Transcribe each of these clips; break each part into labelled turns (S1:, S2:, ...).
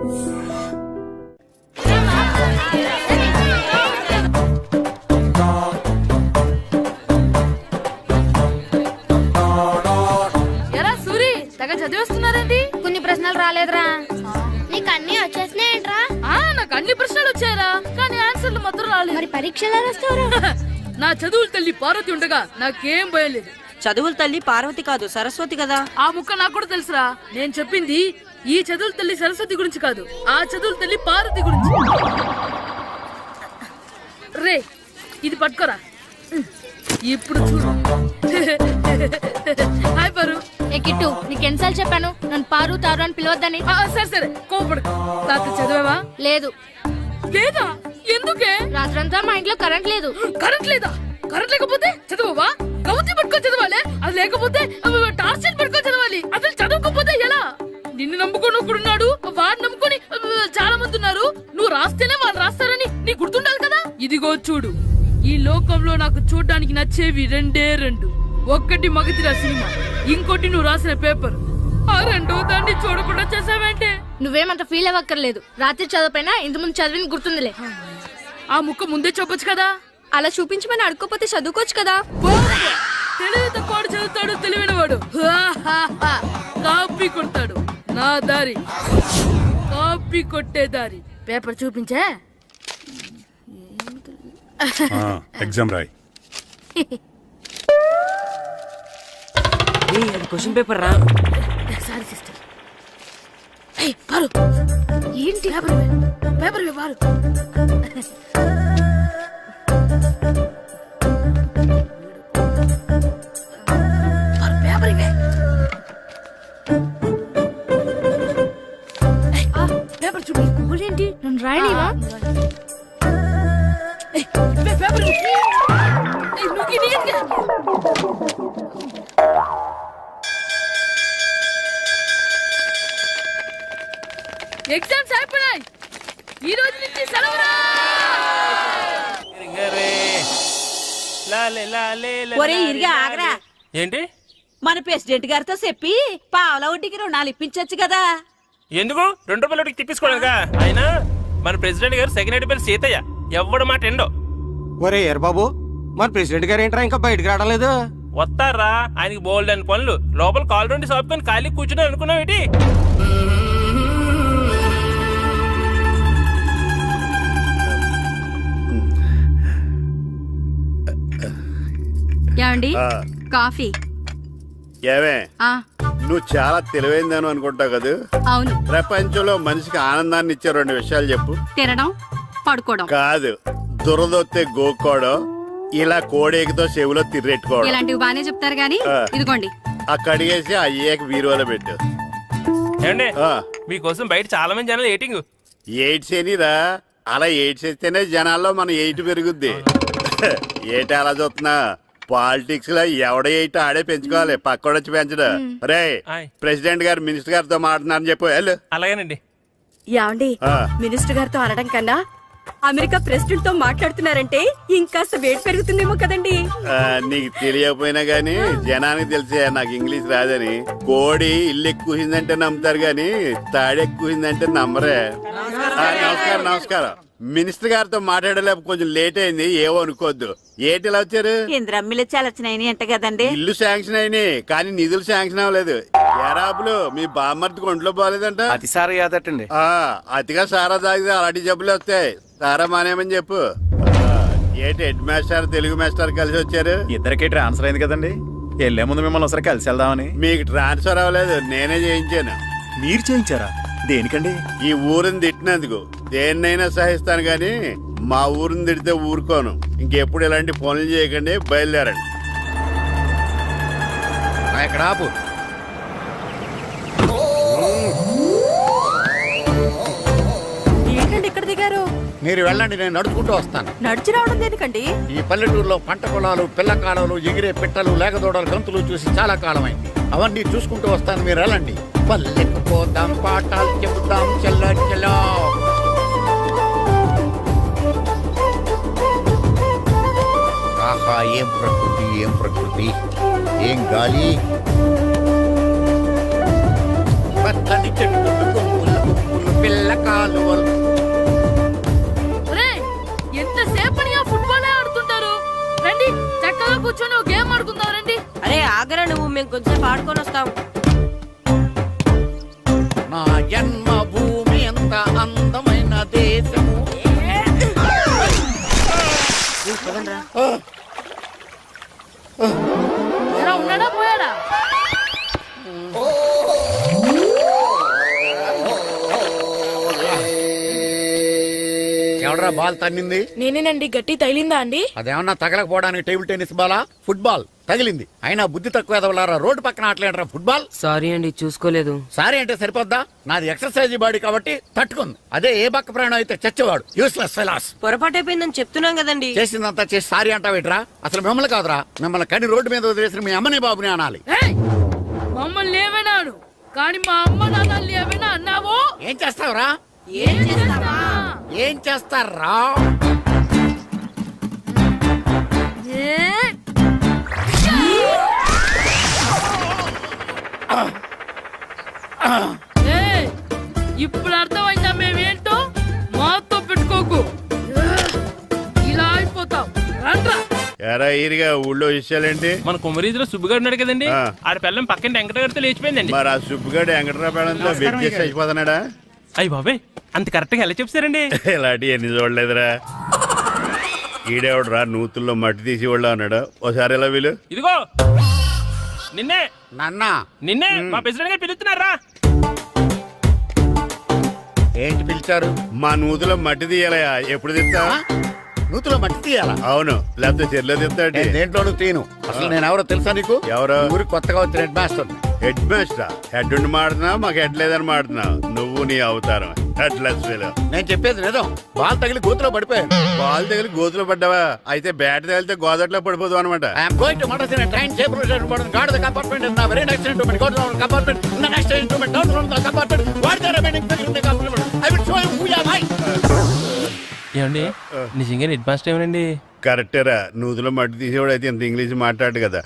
S1: ఎరా సూరి తెగ చదివేస్తున్నారండి.
S2: కొన్ని ప్రశ్నలు రాలేదురా. నీకు అన్ని వచ్చేసినాయంట్రా?
S1: నాకు అన్ని ప్రశ్నలు వచ్చాయరా, కానీ ఆన్సర్లు మాత్రం రాలేదు.
S2: మరి పరీక్షలు రాస్తారు?
S1: నా చదువుల తల్లి పార్వతి ఉండగా నాకేం భయం లేదు.
S3: చదువుల తల్లి పార్వతి కాదు సరస్వతి కదా.
S1: ఆ ముక్క నాకు కూడా తెలుసురా. నేను చెప్పింది ఈ చదువుల తల్లి సరస్వతి గురించి కాదు, ఆ చదువుల తల్లి పార్వతి గురించి. రే ఇది పట్టుకోరా. ఇప్పుడు చూడు. హాయ్ పారు.
S2: ఏ కిట్టు, నీకు ఎన్నిసార్లు చెప్పాను నన్ను పారు తారు అని పిలవద్దని?
S1: సరే సరే కోపడకు. రాత్రి చదివావా?
S2: లేదు.
S1: లేదా? ఎందుకే?
S2: రాత్రంతా మా ఇంట్లో కరెంట్ లేదు.
S1: కరెంట్ లేదా? కరెంట్ లేకపోతే చదవవా? కవతి పట్టుకొని చదవాలి. అది లేకపోతే టార్చ్ పట్టుకొని చదవాలి. అసలు చదవకపోతే ఎలా? నిన్ను నమ్ముకొని ఒకడున్నాడు, వాడు నమ్ముకొని చాలా మంది ఉన్నారు. నువ్వు రాస్తేనే వాళ్ళు రాస్తారని నీకు గుర్తుండాలి కదా. ఇదిగో చూడు, ఈ లోకంలో నాకు చూడడానికి నచ్చేవి రెండే రెండు. ఒక్కటి మగతిరా సినిమా, ఇంకోటి నువ్వు రాసిన పేపర్. ఆ రెండో దాన్ని చూడకుండా చేసావేంటే?
S2: నువ్వేమంత ఫీల్ అవ్వక్కర్లేదు. రాత్రి చదవపోయినా ఇంతకుముందు చదివిన గుర్తుందిలే.
S1: ఆ ముక్క ముందే చెప్పొచ్చు కదా.
S2: అలా చూపించమని అడుక్కోపోతే చదువుకోవచ్చు కదా.
S1: తెలివి తక్కువ చదువుతాడు, తెలివైన వాడు కాపీ కొడతాడు. నా దారి కాపీ కొట్టే దారి. పేపర్ చూపించే.
S4: ఎగ్జామ్ రాయి.
S3: క్వశ్చన్ పేపర్ రా.
S1: Sorry sister. పారు ఏంటి పేపర్ పారు. పేపర్ ఇవే. పేపర్ చూడు.
S2: ఏంటి నన్ను రాయనివా?
S1: పేపర్ ఎగ్జామ్స్ అయిపోయాయి. ఈ రోజు నుంచి సెలవురా.
S3: ఒరే ఇరిగా ఆగరా.
S5: ఏంటి?
S3: మన ప్రెసిడెంట్ గారితో చెప్పి పావలా వడ్డీకి రుణాలు ఇప్పించొచ్చు కదా.
S5: ఎందుకు 2 రూపాయల వడ్డీకి తిప్పించుకోలేదుగా. అయినా మన ప్రెసిడెంట్ గారు సెకండ్ హెడ్ పేరు సీతయ్య. ఎవ్వడు మాట ఎండో.
S6: ఒరే ఎర్ బాబు, మన ప్రెసిడెంట్ గారు ఏంట్రా ఇంకా బయటకు రావడం లేదు?
S5: వస్తారా, ఆయనకి బోల్డ్ అని పనులు. లోపల కాల్ రెండు సాపుకొని ఖాళీ కూర్చుని అనుకున్నావు ఏంటి?
S7: ఏమండి కాఫీ?
S8: ఏమే నువ్వు చాలా తెలివైందని అనుకుంటావు కదా.
S7: అవును.
S8: ప్రపంచంలో మనిషికి ఆనందాన్ని ఇచ్చే 2 విషయాలు చెప్పు.
S7: తినడం, పడుకోవడం.
S8: కాదు, దురదొత్తే గోక్కోవడం, ఇలా కోడేకితో చెవులో తిర్రెట్టుకోవడం.
S7: ఇలాంటివి బానే చెప్తారు గానీ ఇదిగోండి.
S8: ఆ కడిగేసి అయ్యేక వీరువలో పెట్టు.
S5: ఏమండి, మీకోసం బయట చాలా మంది జనాలు ఎయిటింగ్.
S8: ఎయిడ్స్ ఏనిరా, అలా ఎయిడ్స్ వేస్తేనే జనాల్లో మన ఎయిట్ పెరుగుద్ది. ఏటి అలా చూస్తున్నా? పాలిటిక్స్ లో ఎవడ ఎయిట్ ఆడే పెంచుకోవాలి, పక్కోడొచ్చి పెంచడు. రే ప్రెసిడెంట్ గారు మినిస్టర్ గారితో మాట్లాడుతున్నారని చెప్పు. వెళ్ళు.
S5: అలాగేనండి.
S7: ఏమండి, మినిస్టర్ గారితో అనడం కన్నా అమెరికా ప్రెసిడెంట్ తో మాట్లాడుతున్నారంటే ఇంకాస్త వేడి పెరుగుతుందేమో కదండి.
S8: నీకు తెలియకపోయినా గానీ జనానికి తెలిసే నాకు ఇంగ్లీష్ రాదని. కోడి ఇల్లు ఎక్కువసిందంటే నమ్ముతారు గాని తాడెక్కువసిందంటే నమ్మరే. నమస్కారం నమస్కారం. మినిస్టర్ గారితో మాట్లాడలేక కొంచెం లేట్ అయింది, ఏవో అనుకోవద్దు. ఏంటి ఇలా వచ్చారు?
S3: ఇంద్రమ్మిలు చాలచ్చినాయని అంట కదండి.
S8: ఇల్లు శాంక్షన్ అయినాయి కానీ నిధులు శాంక్షన్ అవ్వలేదు. ఎరాబులు మీ బామ్మర్తికి ఒంట్లో పోలేదంట.
S6: అతిసారి యాదటండి.
S8: అతిగా సారా తాగితే అలాంటి జబ్బులు వస్తాయి. సారా మానేమని చెప్పు. ఏంటి హెడ్ మాస్టర్ తెలుగు మాస్టర్ కలిసి వచ్చారు?
S4: ఇద్దరికి ట్రాన్స్ఫర్ అయింది కదండి. వెళ్లే ముందు మిమ్మల్ని ఒకసారి కలిసి వెళ్దామని.
S8: మీకు ట్రాన్స్ఫర్ అవ్వలేదు, నేనే చేయించాను.
S4: మీరు చేయించారా? దేనికండి?
S8: ఈ ఊరిని తిట్టినందుకు. దేన్నైనా సహిస్తాను గాని మా ఊరిని తిడితే ఊరుకోను. ఇంకెప్పుడు ఇలాంటి పనులు చేయకండి, బయలుదేరండి.
S6: ఇక్కడ ఆపు.
S7: ఏంటండి ఇక్కడ దిగారు?
S6: మీరు వెళ్ళండి, నేను నడుచుకుంటూ వస్తాను.
S7: నడిచి రావడం దేనికండి?
S6: ఈ పల్లెటూరులో పంట పొలాలు, పిల్ల కాలాలు, ఎగిరే పిట్టలు, లేకదోడలు, గంతులు చూసి చాలా కాలమైంది. అవన్నీ చూసుకుంటూ వస్తాను, మీరు వెళ్ళండి. పల్లెకు పోదాం, పాఠాలు చెబుతాం, చెల్ల చెల్ల. ఆహా, ఏం ప్రకృతి, ఏం ప్రకృతి, ఏం గాలి. పచ్చని చెట్టు, గుంపులు గుంపులు, పిల్ల కాలువలు.
S1: ఒరే ఎంతసేపు అని ఆ ఫుట్బాల్ ఆడుతుంటారు. రండి చక్కగా కూర్చొని ఒక గేమ్ ఆడుకుందాం రండి.
S3: అరే ఆగరా నువ్వు, మేము కొంచెం ఆడుకొని వస్తాం.
S6: నా జన్మభూమి ఎంత అందమైన దేశము.
S1: ఎలా ఉన్నాడా పోయాడా?
S6: ఎవడరా బాల్ తన్నింది?
S2: నేనేనండి. గట్టి తగిలిందా అండి?
S6: అదేమన్నా తగలకపోవడానికి టేబుల్ టెన్నిస్ బాలా, ఫుట్బాల్ తగిలింది. అయినా బుద్ధి తక్కువ ఎదవలారా, రోడ్డు పక్కన ఆటలేంటారా ఫుట్బాల్.
S9: సారీ అండి, చూసుకోలేదు.
S6: సారీ అంటే సరిపోద్దా? నాది ఎక్సర్సైజ్ బాడీ కాబట్టి తట్టుకుంది. అదే ఏ బక్క ప్రాణం అయితే చచ్చేవాడు. Useless fellas.
S3: పొరపాటు అయిపోయిందని చెప్తున్నాం కదండి.
S6: చేసిందంతా చేసి సారీ అంటావేట్రా? అసలు మిమ్మల్ని కాదురా, మిమ్మల్ని కని రోడ్డు మీద వదిలేసిన మీ అమ్మని బాబుని అనాలి.
S1: ఏయ్! మమ్మల్ని ఏమైనాడు కానీ మా అమ్మ నాన్నల్ని ఏమైనా అన్నావో
S6: ఏం చేస్తావురా?
S1: ఏం చేస్తావా?
S6: ఏం చేస్తారా?
S1: ఏ? ఏయ్! ఇప్పుడు అర్థమైందా మేమేంటో? మాతో పెట్టుకోకు, ఇలా అయిపోతావు. రండ్రా.
S8: ఎరా ఈరిగా ఊళ్ళో విషయాలేంటి?
S5: మన కుమరీధిలో సుబ్బుగాడు ఉన్నాడు కదండి,
S8: ఆ.
S5: ఆడ పిల్లం పక్కన వెంకటగారితో లేచిపోయిందండి.
S8: మరి ఆ సుబ్బుగాడు వెంకటరాపేడంతో వెచ్చేసి అయిపోతున్నాడా?
S5: అయ్యి బాబాయ్, అంత కరెక్ట్ గా ఎలా చెప్తారండి?
S8: ఇలాంటి ఎన్ని చూడలేదురా. ఈడేవడరా నూతుల్లో మట్టి తీసి వాళ్ళు అన్నాడు. ఓసారి ఎలా వీలు
S5: ఇదిగో నిన్నే
S6: నాన్న
S5: నిన్నే మా ప్రెసిడెంట్ గారు పిలుస్తున్నారా?
S6: ఏంటి పిలిచారు?
S8: మా నూతులో మట్టి తీయాలయా. ఎప్పుడు తీస్తా?
S6: నూతులో మట్టి తీయాలా?
S8: అవును, లేకపోతే చెర్లో తీస్తాడు.
S6: నేను దేంట్లోనూ తీను. అసలు నేను ఎవరో తెలుసా నీకు?
S8: ఎవరు?
S6: ఊరికి కొత్తగా వచ్చిన head master.
S8: Head master. Head ఉండి మాడుతున్నావు, మాకు హెడ్ లేదని మాడుతున్నావు. నువ్వు నీ అవతారం హెడ్ లెస్ ఫెలో.
S6: నేను చెప్పేది నిజం. బాల్ తగిలి గోతులో పడిపోయాను.
S8: బాల్ తగిలి గోతులో పడ్డావా? అయితే బ్యాట్ తగిలితే గోదట్లో పడిపోదు అనమాట.
S6: ఐఎమ్ గోయింగ్ టు మడస్ in train safe guard the compartment in the very next instrument go to the compartment in the next instrument down from the compartment what the remaining things in the compartment I will show you who you are.
S5: ఏమండి నిజంగా advance ఏమనండి?
S8: కరెక్టేరా, నూతులో మట్టి తీసేవాడు అయితే ఇంత English మాట్లాడు కదా.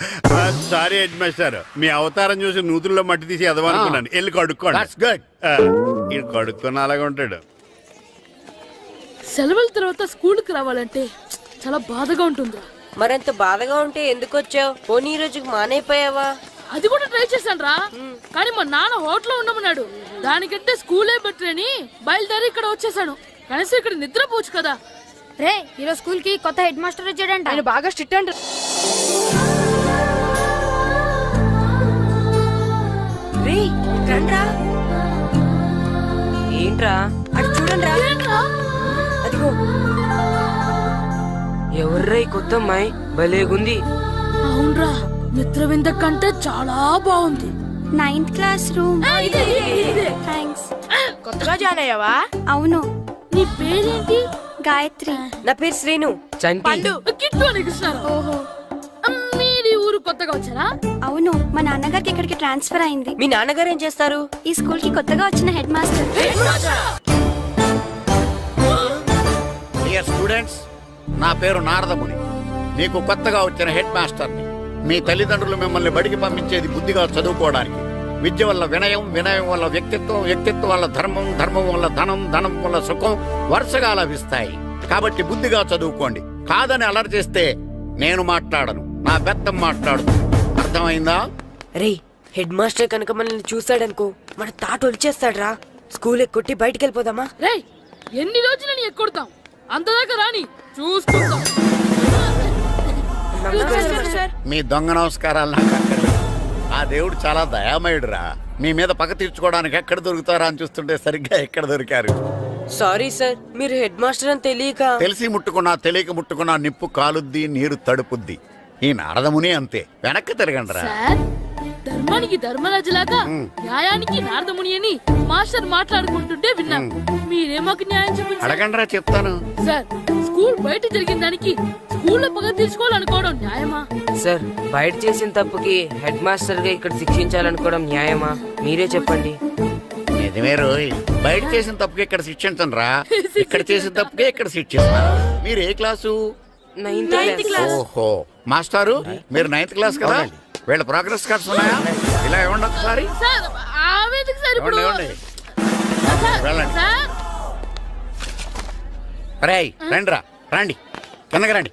S8: Sorry head master, మీ అవతారం చూసి నూతుల్లో మట్టి తీసి ఎదవనుకున్నాను. వెళ్ళి కడుక్కోండి.
S6: That's good.
S8: ఇది కడుక్కొని అలాగే ఉంటాడు.
S1: సెలవుల తర్వాత స్కూల్కి రావాలంటే చాలా బాధగా ఉంటుందిరా.
S3: మరంత బాధగా ఉంటే ఎందుకు వచ్చావు? పోనీ ఈ రోజుకి మానైపోయావా?
S1: అది కూడా ట్రై చేశాను రా, కానీ మా నాన్న హోటల్లో ఉండమన్నాడు. దానికంటే స్కూలే బెటర్ అని బయలుదేరి ఇక్కడ వచ్చేసాను. కనీసం ఇక్కడ నిద్రపోవచ్చు కదా.
S2: రే ఈరోజు స్కూల్ కి కొత్త హెడ్ మాస్టర్ వచ్చాడంట. ఆయన బాగా స్ట్రిక్ట్ అంట.
S3: రే రండ్రా. ఏంట్రా అటు చూడండిరా.
S1: ఏంట్రా?
S3: అదిగో
S9: ఎవర్రా ఈ కొత్త అమ్మాయి? భలేగుంది.
S1: అవునరా, మిత్రవింద కంటే చాలా బాగుంది.
S7: 9th class room.
S1: ఇదే.
S7: థ్యాంక్స్.
S2: కొత్తగా జాయిన్ అయ్యావా?
S7: అవును,
S1: నీ పేరేంటి?
S7: గాయత్రి.
S3: నా పేరు శ్రీను.
S9: చంటి.
S1: కిట్టు అని కృష్ణారావు.
S7: ఓహో,
S1: మీరు ఈ ఊరు కొత్తగా వచ్చారా?
S7: అవును, మా నాన్నగారికి ఇక్కడికి ట్రాన్స్ఫర్ అయింది.
S3: మీ నాన్నగారు ఏం చేస్తారు?
S7: ఈ స్కూల్ కి కొత్తగా వచ్చిన హెడ్ మాస్టర్.
S6: డియర్ స్టూడెంట్స్, నా పేరు నారదముని. మీకు కొత్తగా వచ్చిన హెడ్ మాస్టర్ని. మీ తల్లిదండ్రులు మిమ్మల్ని బడికి పంపించేది బుద్ధిగా చదువుకోవడానికి. విద్య వల్ల వినయం, వినయం వల్ల వ్యక్తిత్వం, వ్యక్తిత్వం వల్ల ధర్మం, ధర్మం వల్ల ధనం, ధనం వల్ల సుఖం వరుసగా లభిస్తాయి. కాబట్టి బుద్ధిగా చదువుకోండి. కాదని అలర్ చేస్తే నేను మాట్లాడను, నా బెత్తం మాట్లాడు. అర్థమైందా?
S3: రే హెడ్ మాస్టర్ కనుక మనల్ని చూసాడనుకో మన తాట వచ్చేస్తాడ్రా. స్కూల్ ఎక్కొట్టి బయటికి వెళ్ళిపోదామా?
S1: రేయ్, ఎన్ని రోజులని ఎక్కొడతాం? అంతదాకా రాని చూసుకుంటాం.
S6: మీ దొంగ నమస్కారాలు నాకు అక్కర్లేదు. ఆ దేవుడు చాలా దయామయుడురా. మీ మీద పగ తీర్చుకోవడానికి ఎక్కడ దొరుకుతారా అని చూస్తుంటే సరిగ్గా ఎక్కడ దొరికారు.
S3: సారీ సార్, మీరు హెడ్ మాస్టర్ అని తెలియక.
S6: తెలిసి ముట్టుకున్నా తెలియక ముట్టుకున్నా నిప్పు కాలుద్ది, నీరు తడుపుద్ది. ఈ నారదముని అంతే. వెనక్కి తిరగండిరా.
S1: సార్, ధర్మానికి ధర్మరాజులాగా న్యాయానికి నారదముని అని మాస్టర్ మాట్లాడుకుంటుంటే విన్నాం. మీరే మాకు న్యాయం చెప్పండి సార్.
S6: అడగండిరా, చెప్తాను.
S1: సార్, స్కూల్ బయట జరిగిన దానికి స్కూల్లో పగ తీర్చుకోవాలనుకోవడం న్యాయమా?
S9: సార్, బయట చేసిన తప్పుకి హెడ్ మాస్టర్ గా ఇక్కడ శిక్షించాలనుకోవడం న్యాయమా? మీరే చెప్పండి.
S6: నిజమే రోయ్, బయట చేసిన తప్పుకి ఇక్కడ శిక్షించను రా. ఇక్కడ చేసిన తప్పుకే ఇక్కడ శిక్షిస్తున్నారు. మీరు ఏ క్లాసు?
S9: 9th class.
S6: ఓహో, మాస్టారు మీరు 9th క్లాస్ కదా? వీళ్ళ ప్రోగ్రెస్ కార్డ్స్ ఉన్నాయా? ఇలా ఇవ్వండి ఒకసారి.
S1: సార్, ఆవేదకు సార్ ఇప్పుడు.
S6: ఇవ్వండి, ఇవ్వండి.
S1: సార్,
S6: వెళ్ళండి.
S1: సార్,
S6: రేయ్ రండిరా రండి కిందకి రండి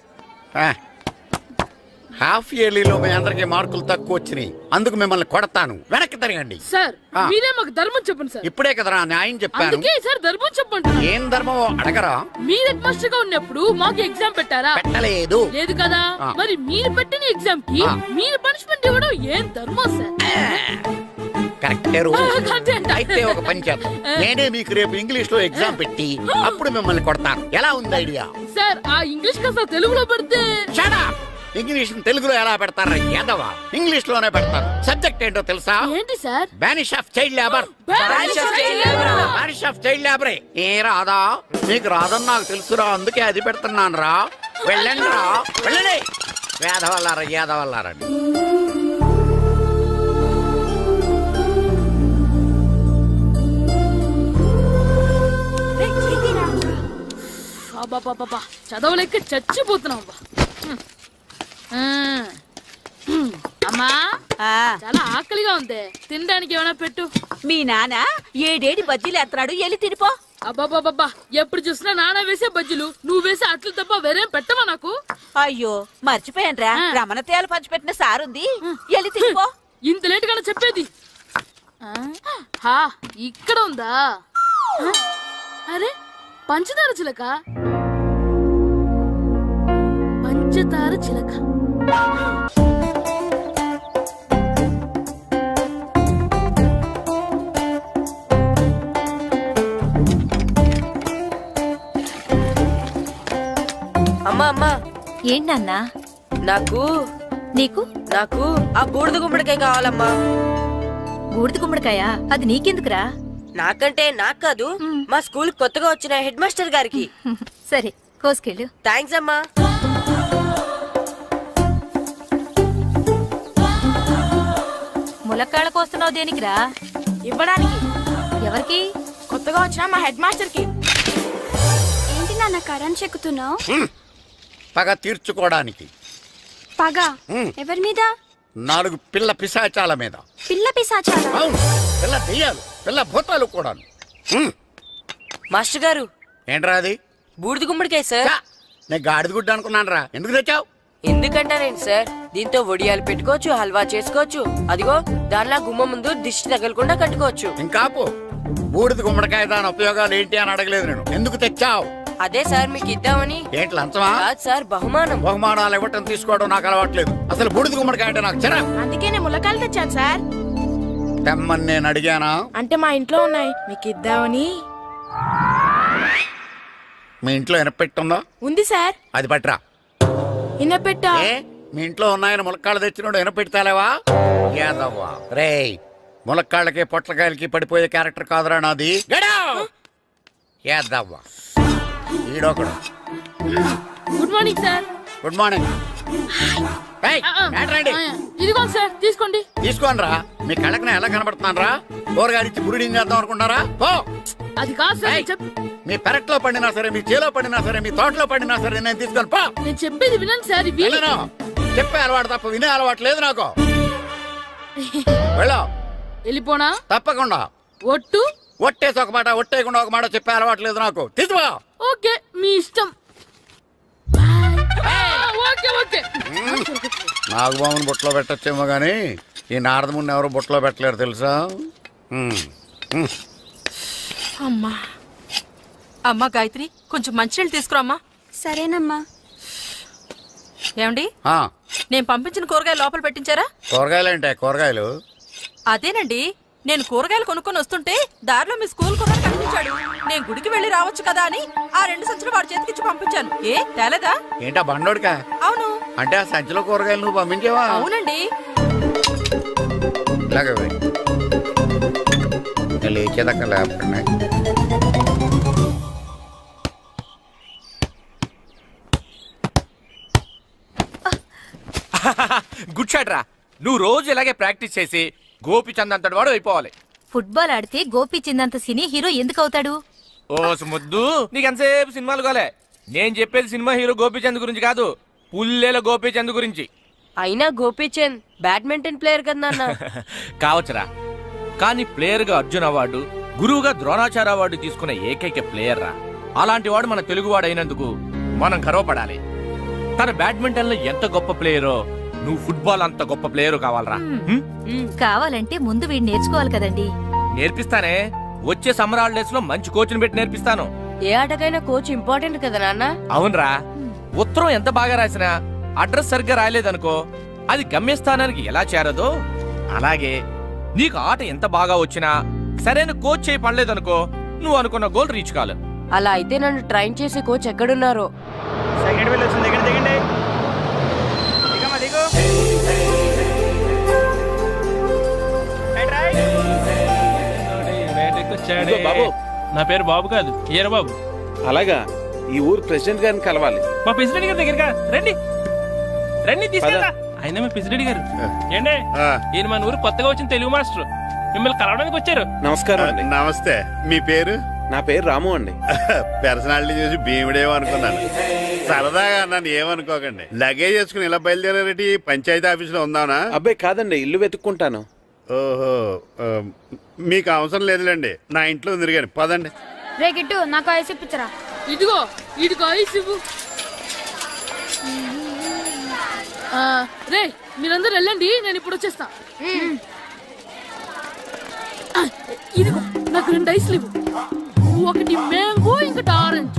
S6: హాఫ్ ఇయర్లీలో మీ అందరికి మార్కులు తక్కువ వచ్చినాయి, అందుకు మిమ్మల్ని కొడతాను. వెనక్కి తిరగండి.
S1: సార్
S6: ఆ.
S1: మీరే మాకు ధర్మం చెప్పండి సార్.
S6: ఇప్పుడే కదరా న్యాయం చెప్పాను.
S1: అందుకే సార్ ధర్మం చెప్పండి.
S6: ఏం ధర్మమో అడగరా?
S1: మీరు హెడ్ మాస్టర్ గా ఉన్నప్పుడు మాకు ఎగ్జామ్ పెట్టారా?
S6: పెట్టలేదు.
S1: లేదు కదా.
S6: ఆ.
S1: మరి మీరు పెట్టిన ఎగ్జామ్ కి
S6: ఆ.
S1: మీరు పనిష్మెంట్ ఇవ్వడం ఏం ధర్మం సార్?
S6: కరెక్టే రూల్.
S1: కరెక్టే అంట.
S6: అయితే ఒక పని చేద్దాం, నేనే మీకు రేపు ఇంగ్లీష్ లో ఎగ్జామ్ పెట్టి అప్పుడు మిమ్మల్ని కొడతాను. ఎలా ఉంది ఐడియా?
S1: సార్ ఆ ఇంగ్లీష్ కాస్త తెలుగులో పెడితే.
S6: Shut up! ఇంగ్లీష్ తెలుగులో ఎలా పెడతారా యాదవా? ఇంగ్లీష్ లోనే పెడతారు. సబ్జెక్ట్ ఏంటో తెలుసా?
S1: ఏంటి sir?
S6: Banish of child labour. Banish of child లేబరే. ఏ రాదా? నీకు రాదని నాకు తెలుసురా, అందుకే అది పెడుతున్నాను రా. వెళ్ళండి రా, వెళ్ళండి. యాదవల్లారా యాదవల్లారండి.
S1: అబ్బా చదవలేక చచ్చిపోతున్నాం అబ్బా. అమ్మా చాలా ఆకలిగా ఉంది, తినడానికి ఏమైనా పెట్టు.
S7: మీ నాన్న ఏడేడి బజ్జీలు ఎత్తాడు, ఎల్లి తినిపో.
S1: అబ్బాబాబా ఎప్పుడు చూసినా నాన్న వేసే బజ్జీలు, నువ్వు వేసే అట్లు తప్ప వేరేం పెట్టవా నాకు?
S7: అయ్యో మర్చిపోయానురా, రమణ తేలు పంచిపెట్టిన సారుంది, ఎల్లి తినిపో.
S1: ఇంత లేట్ గా చెప్పేది. హా ఇక్కడ ఉందా? అరే పంచదార చిలక, పంచదార చిలక.
S3: అమ్మా అమ్మా,
S2: ఏంటన్నా?
S3: నాకు
S2: నీకు
S3: నాకు ఆ బూడిద గుమ్మడికాయ కావాలమ్మా.
S2: బూడిద గుమ్మడికాయ? అది నీకెందుకురా?
S3: నాకంటే నాకు కాదు, మా స్కూల్ కొత్తగా వచ్చిన హెడ్ మాస్టర్ గారికి.
S2: సరే కోసుకెళ్ళు.
S3: థ్యాంక్స్ అమ్మా.
S2: ములక్కాళ్ళ కోస్తున్నావు దేనికిరా?
S1: ఇవ్వడానికి.
S2: ఎవరికి?
S1: కొత్తగా వచ్చిన మా హెడ్ మాస్టర్ కి.
S7: ఏంటి నాన్న కరెంట్ చెక్కుతున్నావు?
S6: పగ తీర్చుకోవడానికి.
S7: పగ
S6: హ్మ్.
S7: ఎవరి మీద?
S6: 4 పిల్ల పిశాచాల మీద.
S7: పిల్ల పిశాచాలా?
S6: అవును, పిల్ల దెయ్యాలు, పిల్ల భూతాలు కూడా.
S3: మాస్టర్ గారు,
S6: ఏంట్రా అది?
S3: బూడిద గుమ్మడికాయ సార్.
S6: ఛా, నేను గాడిద గుడ్డ అనుకున్నాను రా. ఎందుకు తెచ్చావు?
S3: ఎందుకంటారేంటి సార్, దీంతో వడియాలు పెట్టుకోవచ్చు, హల్వా చేసుకోవచ్చు. అదిగో దానిలా గుమ్మ ముందు దిష్టి తగలకుండా కట్టుకోవచ్చు.
S6: ఇంకాపు, బూడిద గుమ్మడికాయ దాని ఉపయోగాలు ఏంటి అని అడగలేదు నేను. ఎందుకు తెచ్చావు?
S3: అదే సార్ మీకు ఇద్దామని.
S6: ఏంటి లంచమా?
S3: కాదు సార్, బహుమానం.
S6: బహుమానాలు ఇవ్వటం తీసుకోవడం నాకు అలవాట్లేదు. అసలు బూడిద గుమ్మడికాయ అంటే నాకు చిరా.
S1: అందుకే నేను ములకాయలు తెచ్చాను సార్.
S6: తెమ్మని నేను అడిగానా?
S1: అంటే మా ఇంట్లో ఉన్నాయి, మీకు ఇద్దామని.
S6: మీ ఇంట్లో ఎనపెట్టుందా?
S1: ఉంది సార్.
S6: అది పట్రా.
S1: ఇన్నపెట్టా.
S6: ఏ మీ ఇంట్లో ఉన్నాయని ములక్కాళ్ళు తెచ్చినోడు ఎనపెడతాలేవా? యాదవ్వా రేయ్, ములక్కాళ్ళకి పొట్లకాయలకి పడిపోయే క్యారెక్టర్ కాదురా నాది. యాదవ్వా ఈడొకడు.
S1: Good morning sir.
S6: Good morning. ఏంట్రండి?
S1: ఇదిగోండి సార్, తీసుకోండి.
S6: తీసుకోనరా, మీ కళ్ళకి నేను ఎలా కనబడుతున్నాను రా? కూరగాయలిచ్చి బురిడింగ్ చేద్దాం అనుకుంటారా? పో.
S1: అది కాదు సార్,
S6: ఏయ్, మీ పెరట్లో పండినా సరే, మీ చేలో పండినా సరే, మీ తోటలో పండినా సరే, నేను తీసుకొని పో.
S1: నేను చెప్పేది వినండి సార్. ఇవి
S6: వెళ్ళను. చెప్పే అలవాటు తప్ప వినే అలవాటు లేదు నాకు. వెళ్ళా.
S1: వెళ్ళిపోనా?
S6: తప్పకుండా.
S1: ఒట్టు.
S6: ఒట్టేసి ఒక మాట, ఒట్టేయకుండా ఒక మాట చెప్పే అలవాటు లేదు నాకు. తీసుకో.
S1: ఓకే మీ ఇష్టం. Okay okay.
S6: నాగబాబుని బొట్లో పెట్టచ్చేమో గానీ ఈ నారదముని ఎవరు బొట్లో పెట్టలేరు తెలుసా?
S1: అమ్మా
S10: అమ్మా గాయత్రి, కొంచెం మంచినీళ్ళు తీసుకురామ్మా.
S7: సరేనమ్మా.
S10: ఏమండి,
S6: ఆ,
S10: నేను పంపించిన కూరగాయలు లోపల పెట్టించారా?
S6: కూరగాయలు ఏంటే? కూరగాయలు
S10: అదేనండి, నేను కూరగాయలు కొనుక్కొని వస్తుంటే దారిలో మీ స్కూల్ కుర్రాడు కనిపించాడు. నేను గుడికి వెళ్ళి రావచ్చు కదా అని ఆ 2 సంచులు వాడి చేతికిచ్చి పంపించాను. ఏ తేలేదా?
S6: ఏంటా బండోడికా?
S10: అవును.
S6: అంటే ఆ సంచిలో కూరగాయలు నువ్వు పంపించావా?
S10: అవునండి.
S6: ఇలాగే లేచేదాకా లేపండి.
S11: గుడ్ షాట్ రా. నువ్వు రోజు ఇలాగే ప్రాక్టీస్ చేసి గోపిచంద్ అంతటి వాడు అయిపోవాలి.
S2: ఫుట్బాల్ ఆడితే గోపీచంద్ సినీ హీరో ఎందుకు అవుతాడు?
S11: ఓ ముద్దు, నీకు ఎంతసేపు సినిమాలు కాలే. నేను చెప్పేది సినిమా హీరో గోపిచంద్ గురించి కాదు, పుల్లేల గోపిచంద్ గురించి.
S3: అయినా గోపీచంద్ బ్యాడ్మింటన్ ప్లేయర్ కదా నాన్న.
S11: కావచ్చురా, కానీ ప్లేయర్ గా అర్జున్ అవార్డు, గురువుగా ద్రోణాచార్య అవార్డు తీసుకున్న ఏకైక ప్లేయర్ రా. అలాంటి వాడు మన తెలుగువాడు అయినందుకు మనం గర్వపడాలి. తన బ్యాడ్మింటన్ లో ఎంత గొప్ప ప్లేయరో నువ్వు ఫుట్బాల్ అంత గొప్ప ప్లేయరు కావాలరా.
S2: కావాలంటే ముందు వీడు నేర్చుకోవాలి కదండి.
S11: నేర్పిస్తానే. వచ్చే సమ్మర్ హాలిడేస్ లో మంచి కోచ్ని పెట్టి నేర్పిస్తాను.
S3: ఏ ఆటకైనా కోచ్ ఇంపార్టెంట్ కదా నాన్న.
S11: అవునరా, ఉత్తరం ఎంత బాగా రాసినా అడ్రస్ సరిగ్గా రాయలేదనుకో అది గమ్యస్థానానికి ఎలా చేరదో అలాగే నీకు ఆట ఎంత బాగా వచ్చినా సరైన కోచ్ చేయి పడలేదనుకో నువ్వు అనుకున్న గోల్ రీచ్ కాదు.
S3: అలా అయితే నన్ను ట్రైన్ చేసే కోచ్ ఎక్కడున్నారో.
S11: సెకండ్ బిల్ వచ్చింది, దిగండి దిగండి. దిగమ్మా, దిగు.
S5: ఇదిగో బాబు, నా పేరు బాబు కాదు, ఈయన బాబు.
S4: అలాగా, ఈ ఊరు ప్రెసిడెంట్ గారిని కలవాలి.
S5: మా ప్రెసిడెంట్ గారి దగ్గరగా రండి రండి, తీసుకెళ్తా. ఆయన మీ ప్రెసిడెంట్ గారు ఏండే, ఈయన మన ఊరు కొత్తగా వచ్చిన తెలుగు మాస్టర్, మిమ్మల్ని కలవడానికి వచ్చారు.
S4: నమస్కారం అండి.
S8: నమస్తే. మీ పేరు?
S4: నా పేరు రాము అండి.
S8: పర్సనాలిటీ చూసి భీముడేమో అనుకున్నాను. సరదాగా నన్ను ఏమనుకోకండి. లగేజ్ చేసుకుని ఇలా బయలుదేరేటి పంచాయతీ ఆఫీసులో ఉందానా?
S4: అబ్బాయి కాదండి, ఇల్లు వెతుక్కుంటాను.
S8: ఓహో, మీకు అవసరం లేదులేండి, నా ఇంట్లో తిరిగాను. పదండి.
S2: రే గిట్టు, నాకు ఐస్ ఇప్పించరా.
S1: ఇదిగో ఇదిగో ఐస్ ఇవ్వు. రే మీరందరూ వెళ్ళండి, నేను ఇప్పుడు వచ్చేస్తా. ఇదిగో నాకు 2 ఐస్లు ఇవ్వు. ఒకటి మ్యాంగో, ఇంకటి ఆరెంజ్.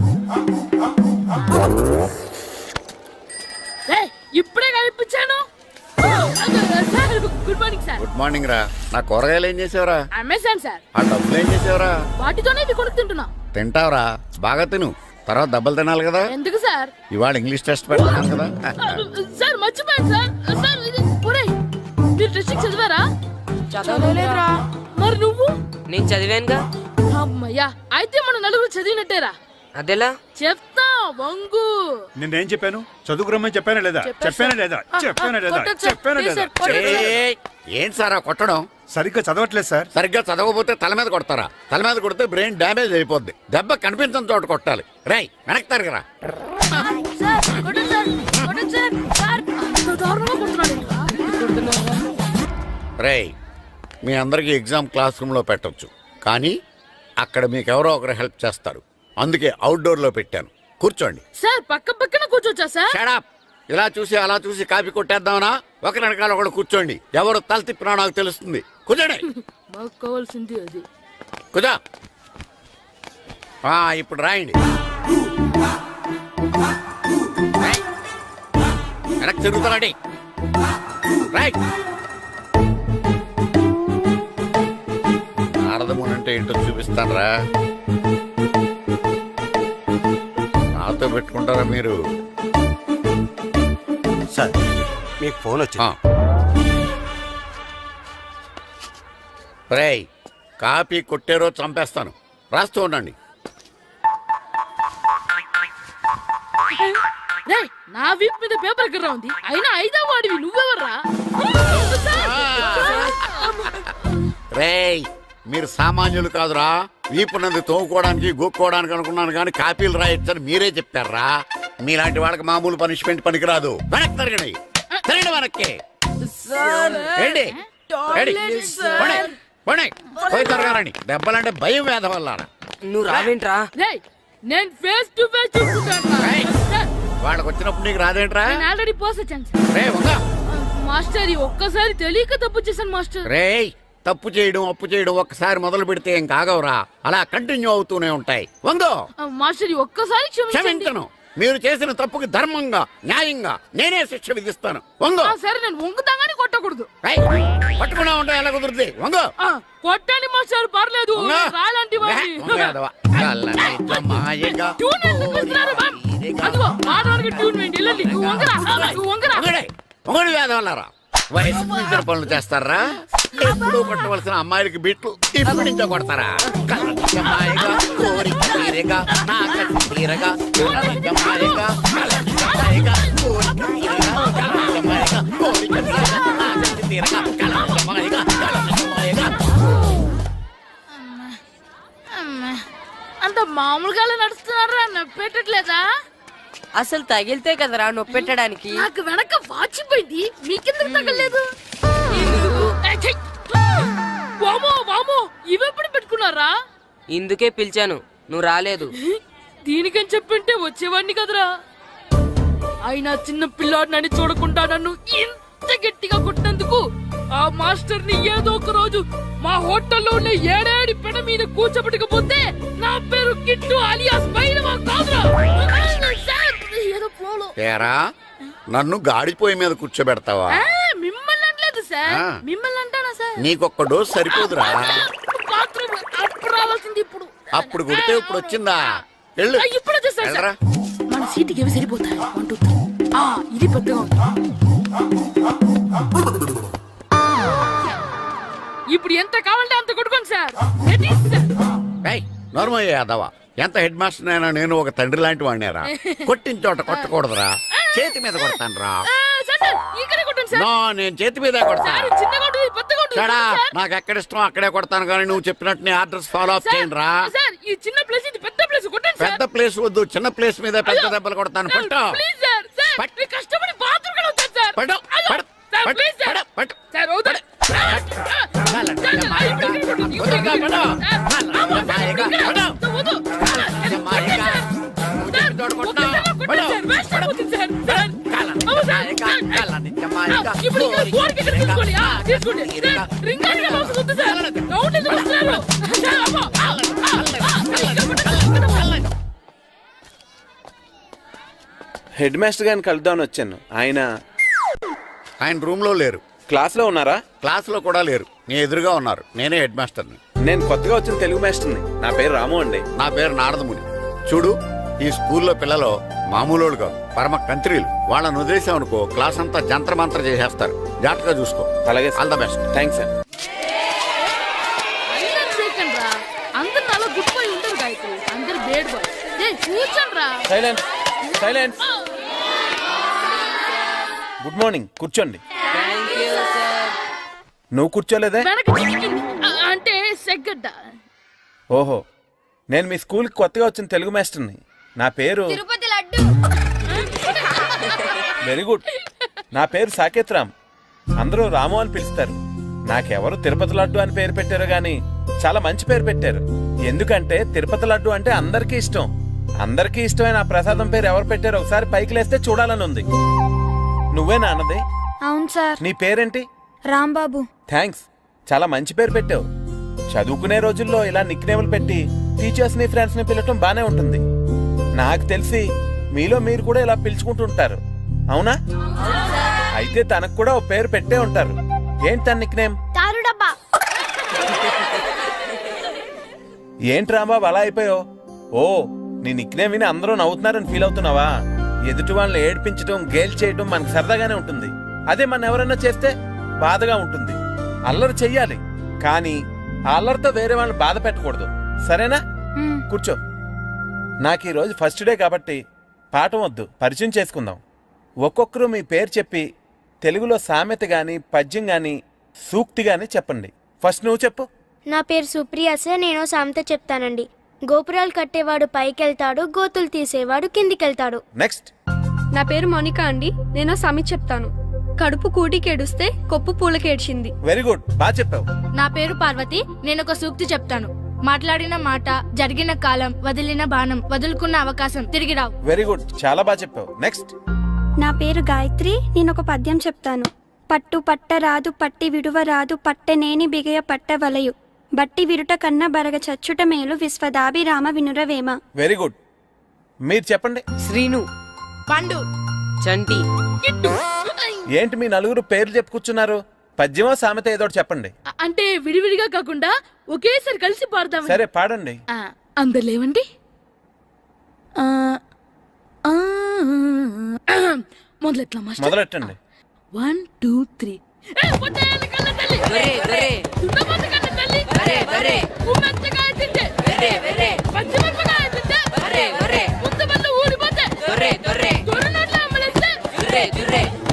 S1: ఇప్పుడే కనిపించాను. Good morning sir.
S6: Good morning రా. నా కూరగాయలు ఏం చేసావురా?
S1: Amazon sir.
S6: ఆ డబ్బులు ఏం చేసావురా?
S1: వాటితోనే ఇవి కొనుక్కు తింటున్నా.
S6: తింటావురా, బాగా తిను, తర్వాత దెబ్బలు తినాలి కదా.
S1: ఎందుకు సార్?
S6: ఇవాళ ఇంగ్లీష్ టెస్ట్ పెడతాను కదా.
S1: సార్ మర్చిపోయాను సార్. సార్ ఇది ఒరేయ్, మీరు టెస్టింగ్ చదివారా?
S3: చదవలేదురా.
S1: మరి నువ్వు?
S9: నేను చదివానుగా.
S1: అమ్మయ్యా, అయితే మన నలుగురు చదివినట్టేరా.
S9: అదెలా?
S1: చెప్తా వంగు.
S4: నిన్నేం చెప్పాను? చదువుకురమ్మని చెప్పానా లేదా? చెప్పానా లేదా? చెప్పానా లేదా?
S1: కొట్టొచ్చు సార్.
S4: చెప్పానా
S1: ప్లీజ్
S4: లేదా?
S1: సార్, కొట్టొచ్చు.
S6: ఏయ్, ఏంటి సార్ ఆ కొట్టడం?
S4: సరిగ్గా చదవట్లేదు సార్.
S6: సరిగ్గా చదవకపోతే తల మీద కొడతారా? తల మీద కొడితే బ్రెయిన్ డ్యామేజ్ అయిపోద్ది. దెబ్బ కనిపించని చోట కొట్టాలి. రేయ్, వెనక్కి తరగరా.
S1: సార్, కొట్టొచ్చు సార్. కొట్టొచ్చు సార్. సార్, అంత దారుణంగా కొడుతున్నాడు ఏంట్రా?
S6: రేయ్, మీ అందరికీ ఎగ్జామ్ క్లాస్ రూమ్లో పెట్టొచ్చు, కానీ అక్కడ మీకు ఎవరో ఒకరు హెల్ప్ చేస్తారు. అందుకే అవుట్డోర్లో పెట్టాను. కూర్చోండి.
S1: సార్ పక్క పక్కన కూర్చోచ్చా సార్?
S6: షడప్. ఇలా చూసి అలా చూసి కాపీ కొట్టేద్దామనా? ఒకరి వెనకాల ఒకడు కూర్చోండి. ఎవరు తల తిప్పినా నాకు తెలుస్తుంది. కూర్చోండి.
S1: మాకు కావాల్సింది అది.
S6: కూర్చో. ఇప్పుడు రాయండి. వెనక్కి తిరుగుతారండి. రైట్. నారదముని అంటే ఏంటో చూపిస్తానరా. నాతో పెట్టుకుంటారా మీరు?
S12: సార్, మీకు ఫోన్ వచ్చింది.
S6: రేయ్, కాపీ కొట్టారో చంపేస్తాను. రాస్తూ ఉండండి.
S1: రేయ్, నా వీప్ మీద పేపర్ ఎక్కడ ఉంది? అయినా 5వ వాడివి నువ్వెవర్రా?
S6: రేయ్, మీరు సామాన్యులు కాదురా. వీపునంది తోముకోవడానికి గోక్కోవడానికి అనుకున్నాను, కానీ కాపీలు రాయొచ్చని మీరే చెప్పారా. మీలాంటి వాళ్ళకి మామూలు పనిష్మెంట్ పనికిరాదు. వెనక్కి తిరగండి. తిరగండి వెనక్కి. ఏంటి? పోయి తిరగారండి. దెబ్బలంటే భయం వేద వల్ల.
S9: నువ్వు రావేంట్రా?
S1: రేయ్, నేను ఫేస్ టు ఫేస్ చూసుకుంటాను.
S6: వాళ్ళకి వచ్చినప్పుడు నీకు రాదేంట్రా?
S1: నేను ఆల్రెడీ పోస్ వచ్చాను సార్.
S6: రే వంగ.
S1: మాస్టర్, ఈ ఒక్కసారి తెలియక తప్పు చేశాను మాస్టర్.
S6: రేయ్, తప్పు చేయడం అప్పు చేయడం ఒక్కసారి మొదలు పెడితే ఏం కాగవరా. అలా కంటిన్యూ అవుతూనే ఉంటాయి. వందో.
S1: మాస్టర్, ఈ ఒక్కసారి
S6: క్షమించను. మీరు చేసిన తప్పుకి ధర్మంగా న్యాయంగా నేనే శిక్ష విధిస్తాను. వంగో.
S1: సరే, నేను వంగుతాగానే కొట్టకూడదు.
S6: పట్టుకున్నా ఉంటా ఎలా కుదురుతుంది. వంగో.
S1: కొట్టండి మాస్టర్, పర్లేదు. రాలాంటి
S6: మొగడు వేదవల్లారా. వయసు మించిన పనులు చేస్తారా? ఎప్పుడు కొట్టవలసిన అమ్మాయిలకి బిట్లు ఇప్పుడు నుంచో కొడతారా? కలజమాయగా కోరిక తీరగా నా కసి తీరగా కలజమాయగా కలజమాయగా కోరిక తీరగా కలజమాయగా కోరిక తీరగా నా కసి తీరగా కలజమాయగా కలజమాయగా.
S1: అంత మామూలుగా నడుస్తున్నారా? నొప్పెట్టట్లేదా?
S3: అసలు తగిలితే కదరా నొప్పెట్టడానికి.
S1: నాకు వెనక వాచిపోయింది, మీకెందుకు తగలేదు? వామో వామో, ఇవెప్పుడు పెట్టుకున్నారా?
S9: ఇందుకే పిలిచాను, నువ్వు రాలేదు.
S1: దీనికని చెప్పింటే వచ్చేవాడిని కదరా. అయినా చిన్న పిల్లాడినని చూడకుండా నన్ను ఇంత గట్టిగా కొట్టినందుకు ఆ మాస్టర్ ని ఏదో ఒక రోజు మా హోటల్లో ఉన్న ఏడేడి పెడ మీద కూర్చోబెట్టకపోతే నా పేరు కిట్టు అలియాస్ బైరవా కాదురా. సార్, ఏదో ఫ్లోలో.
S6: ఏరా నన్ను గాడిపోయి మీద కూర్చోబెడతావా?
S1: మిమ్మల్ని అనలేదు సార్.
S6: ఆ.
S1: మిమ్మల్ని అంటానా సార్?
S6: నీకొక్క డోస్ సరిపోదురా?
S1: బాత్రూమ్ అప్పుడు రావాల్సింది ఇప్పుడు.
S6: అప్పుడు కొడితే ఇప్పుడు వచ్చిందా? వెళ్ళు.
S1: ఇప్పుడు వచ్చేసారు
S6: వెళ్ళరా.
S1: మన సీటుకి ఏవి సరిపోతాయి? 1 2 3. ఇది పెద్దగా ఉంది. ఇప్పుడు ఎంత కావాలంటే అంత కొట్టుకోండి సార్. Ready sir.
S6: ఏయ్, నోర్మయ్య యాదవ, ఎంత హెడ్ మాస్టర్ అయినా నేను ఒక తండ్రి లాంటి వాడినేరా. కొట్టిన చోట కొట్టకూడదురా, చేతి మీద కొడతాను రా.
S1: సార్ సార్, ఇక్కడే కొట్టండి సార్.
S6: నో, నేను చేతి మీదే కొడతా.
S1: సార్, చిన్నగా ఉంటుంది, పెద్దగా ఉంటుంది
S6: చెడా,
S1: సార్.
S6: నాకు ఎక్కడ ఇష్టం అక్కడే కొడతాను, కానీ నువ్వు చెప్పినట్టు నీ ఆర్డర్స్ ఫాలో అప్
S1: సార్,
S6: చేయండి రా.
S1: సార్, ఈ చిన్న ప్లేస్ ఇది పెద్ద ప్లేస్ కొట్టండి సార్.
S6: పెద్ద ప్లేస్ వద్దు, చిన్న ప్లేస్ మీద పెద్ద దెబ్బలు కొడతాను.
S1: సార్,
S6: పట్టు
S1: ప్లీజ్ సార్. సార్,
S6: పట్టు.
S1: మీరు కష్టపడి బాత్రూమ్ కూడా వచ్చారు సార్.
S6: పట్టు,
S1: అయ్యో,
S6: పట్టు,
S1: సార్,
S6: పట్టు,
S1: ప్లీజ్ సార్.
S6: పట్టు, పట్టు.
S1: సార్, వద్దు. సార్, ఇప్పుడు ఇక్కడ కొట్టండి. ఇప్పుడు ఇక్కడ కొట్టండి. సార్, అమ్మో, సార్, ఇక్కడ. వద్దు. సార్, ఒక్కసారి కొట్టండి సార్. వేస్ట్ అయిపోతుంది సార్. సార్, అమ్మో, సార్. ఇప్పుడు ఇక్కడ గోడకి ఇక్కడ తీసుకోండి. తీసుకోండి. సార్, రింగ్ అని ఎలా వస్తుంది సార్? రౌండ్ ఎందుకు వస్తున్నారు? సార్, అమ్మో. ఇక్కడ కొట్టండి.
S13: హెడ్ మాస్టర్ గారిని కలుద్దామని వచ్చాను.
S6: ఆయన రూమ్ లో లేరు.
S13: క్లాస్లో ఉన్నారా?
S6: క్లాస్ లో కూడా లేరు, నీ ఎదురుగా ఉన్నారు. నేనే హెడ్ మాస్టర్ని.
S13: నేను కొత్తగా వచ్చిన తెలుగు మాస్టర్ని. నా పేరు రాము అండి.
S6: నా పేరు నారదముని. చూడు, ఈ స్కూల్లో పిల్లలు మామూలు కాదు, పరమ కంత్రీలు. వాళ్ళని వదిలేసామనుకో క్లాస్ అంతా జంత్ర మంత్ర చేసేస్తారు. జాగ్రత్తగా చూసుకో.
S13: అలాగే
S6: all the best.
S13: Thanks sir.
S1: అందరు సెకండ్ రా. అందరు అలా గుడ్ బాయ్ ఉండరు గాయత్రి. అందరు బేడ్ బాయ్. కూర్చోండి రా.
S13: Silence, silence. గుడ్ మార్నింగ్, కూర్చోండి. నువ్వు కూర్చోలేదే?
S1: వెనక చిక్కింది. అంటే సెగ్గడ్డ.
S13: ఓహో, నేను మీ స్కూల్కి కొత్తగా వచ్చిన తెలుగు మాస్టర్ని. నా పేరు
S2: తిరుపతి లడ్డు.
S13: Very good. నా పేరు సాకేత్ రామ్. అందరూ రాము అని పిలుస్తారు. నాకెవరు తిరుపతి లడ్డు అని పేరు పెట్టారు గాని చాలా మంచి పేరు పెట్టారు. ఎందుకంటే తిరుపతి లడ్డు అంటే అందరికీ ఇష్టం. అందరికీ ఇష్టమైన ఆ ప్రసాదం పేరు ఎవరు పెట్టారో ఒకసారి పైకి లేస్తే చూడాలని ఉంది. నువ్వేనా అన్నది?
S2: అవును సార్.
S13: నీ పేరేంటి?
S2: రాంబాబు.
S13: థ్యాంక్స్, చాలా మంచి పేరు పెట్టావు. చదువుకునే రోజుల్లో ఇలా నిక్నేములు పెట్టి టీచర్స్ ని ఫ్రెండ్స్ ని పిలవటం బానే ఉంటుంది. నాకు తెలిసి మీలో మీరు కూడా ఇలా పిలుచుకుంటుంటారు, అవునా? అయితే తనకు కూడా ఓ పేరు పెట్టే ఉంటారు. ఏంటి తన నిక్నేమ్?
S2: తారు డబ్బా.
S13: ఏంటి రాంబాబు అలా అయిపోయావు? ఓ, నీ నిక్నేమ్ విని అందరూ నవ్వుతున్నారని ఫీల్ అవుతున్నావా? ఎదుటి వాళ్ళని ఏడ్పించడం, గేల్ చేయడం మనకు సరదాగానే ఉంటుంది. అదే మన ఎవరన్నా చేస్తే బాధగా ఉంటుంది. అల్లరి చెయ్యాలి, కానీ ఆ అల్లరితో వేరే వాళ్ళని బాధ పెట్టకూడదు, సరేనా? కూర్చో. నాకు ఈరోజు ఫస్ట్ డే కాబట్టి పాఠం వద్దు, పరిచయం చేసుకుందాం. ఒక్కొక్కరు మీ పేరు చెప్పి తెలుగులో సామెత గాని, పద్యం గాని, సూక్తి గాని చెప్పండి. ఫస్ట్ నువ్వు చెప్పు.
S2: నా పేరు సుప్రియ సార్. నేను సామెత చెప్తానండి. గోపురాలు కట్టేవాడు పైకెళ్తాడు, గోతులు తీసేవాడు కిందికెళ్తాడు.
S13: నెక్స్ట్.
S7: నా పేరు మోనికా అండి. నేను సామెత చెప్తాను. కడుపు కూటికేడుస్తే కొప్పు పూలకేడ్చింది.
S13: వెరీ గుడ్, బాగా చెప్పావు.
S2: నా పేరు పార్వతి. నేను ఒక సూక్తి చెప్తాను. మాట్లాడిన మాట, జరిగిన కాలం, వదిలిన బాణం, వదులుకున్న అవకాశం తిరిగి రావు.
S13: వెరీ గుడ్, చాలా బాగా చెప్పావు. నెక్స్ట్.
S7: నా పేరు గాయత్రి. నేను ఒక పద్యం చెప్తాను. పట్టు పట్ట రాదు, పట్టి విడువ రాదు, పట్టనేని బిగయ పట్ట వలయు, బట్టి విరుట కన్న బరగ చచ్చుట మేలు, విశ్వదాభిరామ వినురవేమ.
S13: Very good. మీరు చెప్పండి.
S9: శ్రీను,
S10: పండు,
S9: చంటి,
S1: కిట్టు.
S13: ఏంటి మీ నలుగురు పేర్లు చెప్పుకున్నారు? పద్యమో సామెత ఏదో ఒకటి చెప్పండి.
S1: అంటే విడివిడిగా కాకుండా ఒకేసారి కలిసి పాడతాం.
S13: సరే, పాడండి.
S1: అందరు లేవండి. మొదలెట్లా మాస్టర్?
S13: మొదలెట్టండి.
S1: 1 2 3.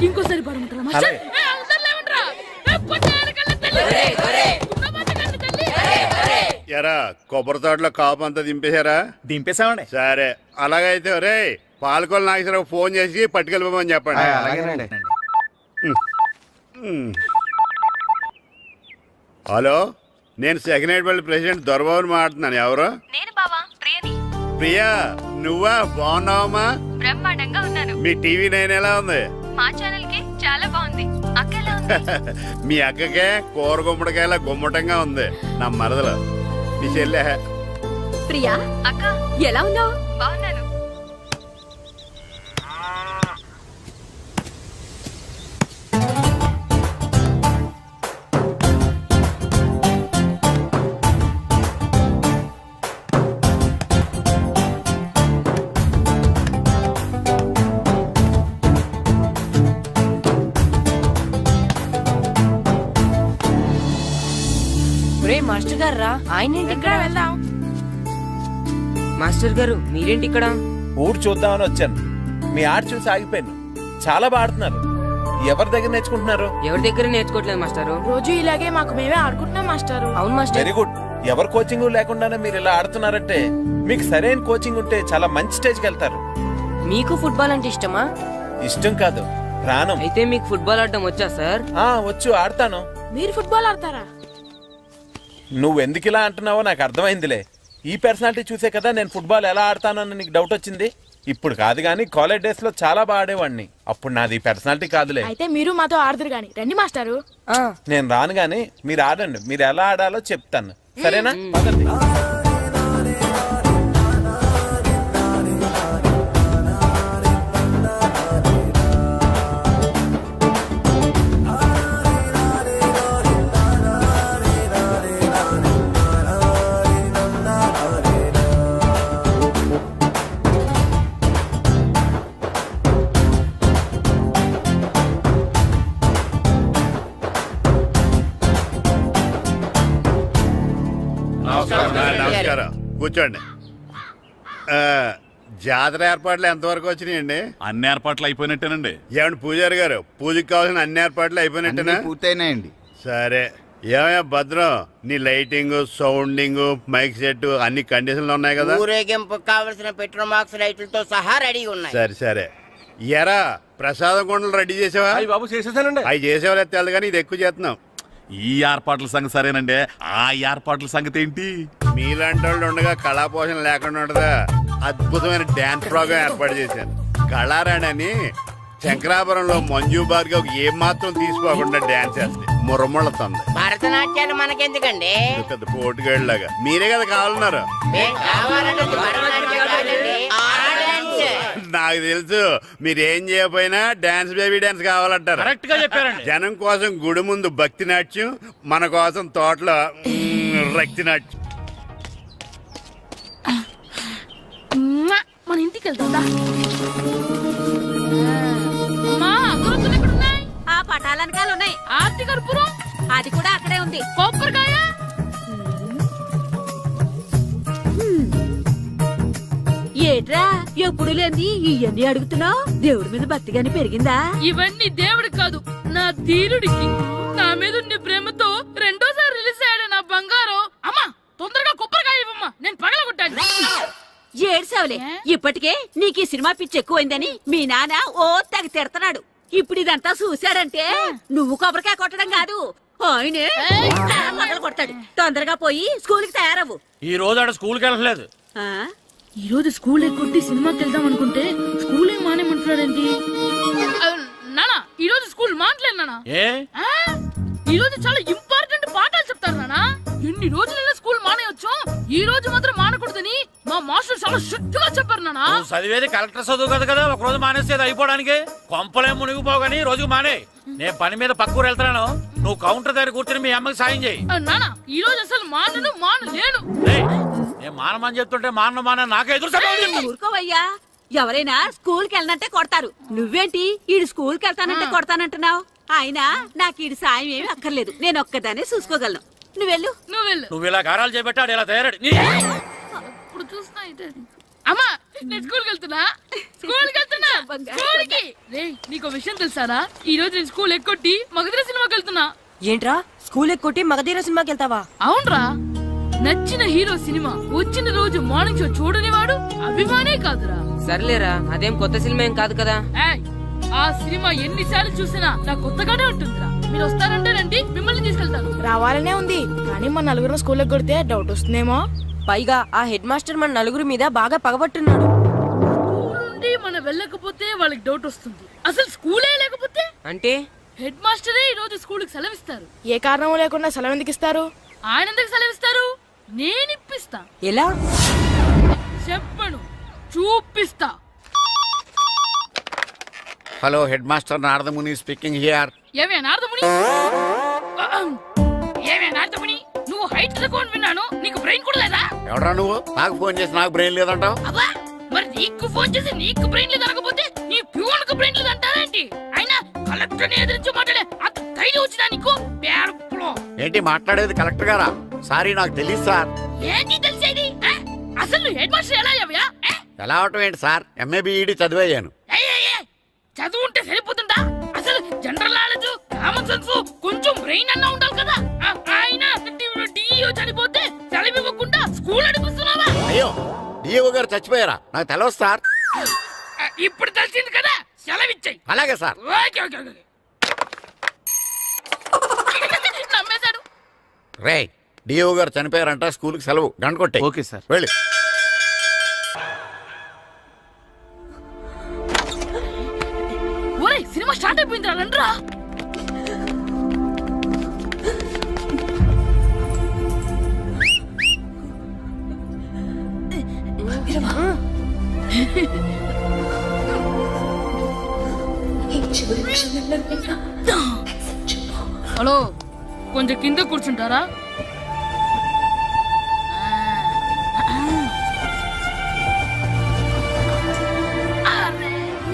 S1: ఇంకోసారి పాడమంటారా మాస్టర్?
S8: ఎరా కొబ్బరి తోటలో కాపు అంతా దింపేశారా?
S4: దింపేశామండి.
S8: సరే, అలాగైతే రే పాలకొల్లు నాగేశ్వరరావు ఫోన్ చేసి పట్టుకెళ్ళిపోమని చెప్పండి. హలో, నేను సెకండ్ హ్యాండ్ వాళ్ళ ప్రెసిడెంట్ దొరబాబుని మాట్లాడుతున్నాను. ఎవరు?
S10: నేను బావా ప్రియని.
S8: ప్రియా, నువ్వా బాగున్నావమ్మా?
S7: బ్రహ్మాండంగా ఉన్నాను.
S8: మీ టీవీ నైన్ ఎలా ఉంది?
S7: మా ఛానల్ కి చాలా బాగుంది. అక్క ఎలా ఉంది?
S8: మీ అక్కకే కూర గుమ్మడికాయలా గుమ్మటంగా ఉంది. నా మరదలు మీ చెల్లె.
S7: ప్రియా అక్క ఎలా ఉన్నావు? బాగున్నాను.
S3: రే మాస్టర్ గారు రా, ఆయన ఏంటి ఇక్కడ?
S2: వెళ్దాం.
S9: మాస్టర్ గారు మీరేంటి ఇక్కడ?
S13: ఊరు చూద్దామని వచ్చాను. మీ ఆట చూసి ఆగిపోయాను. చాలా బాగా ఆడుతున్నారు. ఎవరి దగ్గర నేర్చుకుంటున్నారు?
S9: ఎవరి దగ్గర నేర్చుకోవట్లేదు మాస్టారు.
S2: రోజు ఇలాగే మాకు మేమే ఆడుకుంటున్నాం మాస్టారు.
S9: అవును మాస్టర్.
S13: Very good. ఎవరి కోచింగ్ లేకుండానే మీరు ఇలా ఆడుతున్నారంటే మీకు సరైన కోచింగ్ ఉంటే చాలా మంచి స్టేజ్కి వెళ్తారు.
S3: మీకు ఫుట్బాల్ అంటే ఇష్టమా?
S13: ఇష్టం కాదు, ప్రాణం.
S9: అయితే మీకు ఫుట్బాల్ ఆడడం వచ్చా సార్?
S13: వచ్చు, ఆడతాను.
S2: మీరు ఫుట్బాల్ ఆడతారా?
S13: నువ్వు ఎందుకు ఇలా అంటున్నావో నాకు అర్థమైందిలే. ఈ పర్సనాలిటీ చూసే కదా నేను ఫుట్బాల్ ఎలా ఆడతానని నీకు డౌట్ వచ్చింది. ఇప్పుడు కాదు కానీ కాలేజ్ డేస్ లో చాలా బాగా ఆడేవాడిని. అప్పుడు నాది పర్సనాలిటీ కాదులే.
S2: అయితే మీరు మాతో ఆడదురు గాని రండి మాస్టారు.
S13: నేను రాను గాని మీరు ఆడండి. మీరు ఎలా ఆడాలో చెప్తాను, సరేనా? పదండి.
S8: నమస్కారం, కూర్చోండి. జాతర ఏర్పాట్లు ఎంతవరకు వచ్చినాయండి?
S4: అన్ని ఏర్పాట్లు అయిపోయినట్టేనండి.
S8: ఏమండి పూజారి గారు, పూజకి కావాల్సిన అన్ని ఏర్పాట్లు అయిపోయినట్టేనా?
S12: పూర్తయినాయండి.
S8: సరే. ఏమయ్యా భద్రం, నీ లైటింగ్, సౌండింగ్, మైక్ సెట్ అన్ని కండిషన్లు ఉన్నాయి కదా?
S3: ఊరేగింపు కావలసిన పెట్రోల్ మార్క్స్ లైట్లతో సహా రెడీ ఉన్నాయి.
S8: సరే సరే. ఎరా ప్రసాదం కొండలు రెడీ చేసావా?
S5: బాబు చేసేసానండి.
S8: అవి చేసేవాళ్ళు తెలదు కానీ ఇది ఎక్కువ చేస్తున్నాం.
S4: ఈ ఏర్పాట్ల సంగతి సరేనండి, ఆ ఏర్పాట్ల సంగతి ఏంటి?
S8: మీలాంటి వాళ్ళు ఉండగా కళాపోషణ లేకుండా ఉండదా? అద్భుతమైన డ్యాన్స్ ప్రోగ్రామ్ ఏర్పాటు చేశాను. కళారాణి అని శంకరాపురంలో మంజు భార్గవ్ ఏం మాత్రం తీసుకోకుండా డ్యాన్స్ చేస్తే మురముళ్ళతుంది.
S3: భరతనాట్యాలు మనకెందుకండి?
S8: పెద్ద పోటుగాళ్ళలాగా మీరే కదా కావాలన్నారు. నాకు తెలుసు మీరేం చేయకపోయినా డాన్స్ బేబీ డాన్స్ కావాలంటారు.
S5: కరెక్ట్ గా చెప్పారండి.
S8: జనం కోసం గుడి ముందు భక్తి నాట్యం, మన కోసం తోటలో రక్తి నాట్యం.
S1: మన ఇంటికి వెళ్తుందా? అమ్మా, అగరొత్తులు ఎక్కడున్నాయి?
S10: ఆ పటాలనకాలు ఉన్నాయి.
S1: ఆర్తి కర్పూరం
S10: అది కూడా అక్కడే ఉంది.
S1: కొబ్బరికాయ
S10: ఏట్రా ఎప్పుడు లేని ఇవన్నీ అడుగుతున్నావు? దేవుడి మీద భక్తి గాని పెరిగిందా?
S1: ఇవన్నీ దేవుడికి కాదు, నా ధీరుడికి. నా మీద ఉండే ప్రేమతో రెండోసారి రిలీజ్ అయ్యాడు నా బంగారం. అమ్మా, తొందరగా కొబ్బరికాయ ఇవ్వమ్మా, నేను పగలగొట్టాను.
S10: ఏడ్సావులే. ఇప్పటికే నీకు ఈ సినిమా పిచ్చి ఎక్కువైందని మీ నాన్న ఓ తెగ తిడతాడు. ఇప్పుడు ఇదంతా చూశాడంటే నువ్వు కొబ్బరికాయ కొట్టడం కాదు, ఆయనే మొదలు కొడతాడు. తొందరగా పోయి స్కూల్ కి తయారవ్వు.
S5: ఈ రోజు ఆడ స్కూల్కి వెళ్ళలేదు.
S10: ఆ?
S1: ఈ రోజు స్కూల్ ఎక్కొట్టి సినిమాకి వెళ్దాం అనుకుంటే స్కూల్ ఏం మానేమంటున్నాడేంటి? నానా, ఈ రోజు స్కూల్ మానట్లేదు నానా. ఈ రోజు చాలా ఇంపార్టెంట్ పాఠాలు చెప్తారు నానా. ఎన్ని రోజులైనా స్కూల్ మానేయొచ్చు, ఈ రోజు మాత్రం మానకూడదని మా మాస్టర్ చాలా స్ట్రిక్ట్ గా చెప్పారు నానా.
S5: చదివేది కలెక్టర్ చదువు కదా కదా, ఒక రోజు మానేసేది అయిపోవడానికి. కొంపలే మునిగిపోగాని రోజుకు మానే. నేను పని మీద పక్కూరు వెళ్తున్నాను, నువ్వు కౌంటర్ దగ్గర కూర్చొని మీ అమ్మకి సాయం చేయి.
S1: నానా, ఈ రోజు అసలు మానలేను.
S5: నేను మానమని చెప్తుంటే మాన నాకే ఎదురు.
S10: ఊరుకోవయ్యా, ఎవరైనా స్కూల్ కి వెళ్ళనంటే కొడతారు. నువ్వేంటి ఈడు స్కూల్ కి వెళ్తానంటే కొడతానంటున్నావు? అయినా నాకు ఈడు సాయం ఏమి అక్కర్లేదు, నేను ఒక్కదాన్ని చూసుకోగలను. నువ్వెళ్ళు.
S5: నువ్వు ఇలా గారాలు చేపెట్టాడు ఇలా తయారాడు.
S1: ఇప్పుడు చూస్తున్నా ఇదే. అమ్మా, నేను స్కూల్కి వెళ్తున్నా. స్కూల్కి రేయ్, నీకు విషయం తెలుసారా? ఈ రోజు నేను స్కూల్ ఎక్కొట్టి మగధీర సినిమాకి వెళ్తున్నా.
S3: ఏంట్రా, స్కూల్ ఎక్కొట్టి మగధీర సినిమాకి వెళ్తావా?
S1: అవునరా, నచ్చిన హీరో సినిమా వచ్చిన రోజు మార్నింగ్ షో చూడని వాడు అభిమానే కాదురా.
S9: సర్లేరా, అదేం కొత్త సినిమా ఏం కాదు కదా.
S1: ఏయ్, ఆ సినిమా ఎన్నిసార్లు చూసినా నాకు కొత్తగానే ఉంటుందిరా. మీరు వస్తారంటే రండి, మిమ్మల్ని తీసుకెళ్తాను.
S2: రావాలనే ఉంది కానీ మన నలుగురు స్కూల్కి కొడితే డౌట్ వస్తుందేమో.
S3: పైగా ఆ హెడ్ మాస్టర్ మన నలుగురి మీద బాగా పగబట్టున్నాడు.
S1: నుండి మనం వెళ్ళకపోతే వాళ్ళకి డౌట్ వస్తుంది. అసలు స్కూలే లేకపోతే
S9: అంటే
S1: హెడ్ మాస్టరే ఈ రోజు స్కూల్కి సెలవిస్తారు.
S2: ఏ కారణం లేకుండా సెలవు ఎందుకు ఇస్తారు?
S1: ఆయన ఎందుకు సెలవిస్తారు? నేను ఇప్పిస్తా.
S9: ఎలా?
S1: చెప్పను, చూపిస్తా.
S6: Hello head master Naradamuni speaking here.
S1: ఏమే నారదముని, ఏమే నారదముని, నువ్వు హైట్ తక్కువ విన్నాను, నీకు బ్రెయిన్ కూడా లేదా?
S6: ఎవడరా నువ్వు? నాకు ఫోన్ చేసి నాకు బ్రెయిన్ లేదంటావు?
S1: అబ్బా, మరి నీకు ఫోన్ చేసి నీకు బ్రెయిన్ లేదు అనకపోతే నీ ప్యూన్ కు బ్రెయిన్ లేదు అంటారేంటి? అయినా కలెక్టర్ ని ఎదిరించి మాట్లాడే అంత ధైర్యం వచ్చినా నీకు? పేర్పులో
S6: ఏంటి మాట్లాడేది? కలెక్టర్ గారా? సారీ, నాకు తెలియదు సార్.
S1: ఏంటి తెలిసేది? అసలు నువ్వు హెడ్ మాస్టర్ ఎలా అయ్యావా?
S6: ఎలా అవటం ఏంటి సార్? MA B Ed చదివయ్యాను.
S1: చదువు ఉంటే సరిపోతుందా? అసలు జనరల్ నాలెడ్జ్, కామన్ సెన్స్, కొంచెం బ్రెయిన్ అన్నా ఉండాలి కదా. ఆయన డిఇఓ చనిపోతే సెలవివ్వకుండా స్కూల్ నడిపిస్తున్నావా?
S6: అయ్యో, డిఓ గారు చచ్చిపోయారా? నాకు తెలియదు సార్.
S1: ఇప్పుడు తెలిసింది కదా, సెలవిచ్చాయి.
S6: అలాగే సార్.
S1: Okay okay okay. నమ్మేశాడు.
S6: రే, డిఓ గారు చనిపోయారంట, స్కూల్కి సెలవు. గంట కొట్టే.
S11: Okay sir.
S6: వెళ్ళి.
S1: ఒరే, సినిమా స్టార్ట్ అయిపోయింది రా, రండ్రా. హలో, కొంచెం కింద కూర్చుంటారా?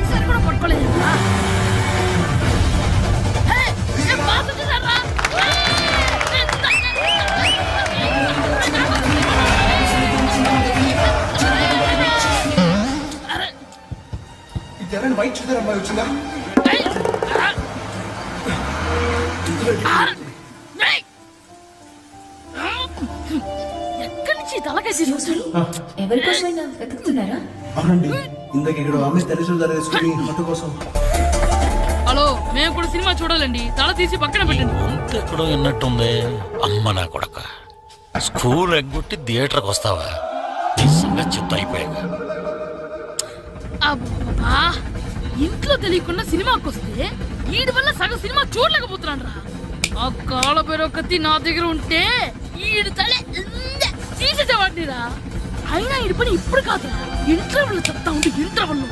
S1: ఈసారి కూడా పట్టుకోలేదు.
S12: వైట్ చూద్దరు అమ్మాయి వచ్చిందా?
S1: ఎక్కడి నుంచి తలకాయ తీసుకొచ్చాడు?
S12: ఎవరికోసమైనా వెతుకుతున్నారా? అవునండి, ఇందాక ఇక్కడ అమ్మాయి తల్లిదండ్రులు తీసుకుని ఫోటో కోసం.
S1: హలో, మేము కూడా సినిమా చూడాలండి. తల తీసి పక్కన పెట్టండి.
S6: ఎక్కడో విన్నట్టుంది. అమ్మ నా కొడక, స్కూల్ ఎగ్గొట్టి థియేటర్కి వస్తావా? నీ సంగతి చెప్తా అయిపోయాక.
S1: అబ్బా, ఇంట్లో తెలియకుండా సినిమాకి వస్తే వీడి వల్ల సగం సినిమా చూడలేకపోతున్నాను రా. ఆ కాళ్ళ పేరు కత్తి నా దగ్గర ఉంటే ఈడు తలే తీసేసేవాడిని రా. అయినా ఈడి పని ఇప్పుడు కాదురా, ఇంటర్వెల్ చెప్తా ఉంటే ఇంటర్వెల్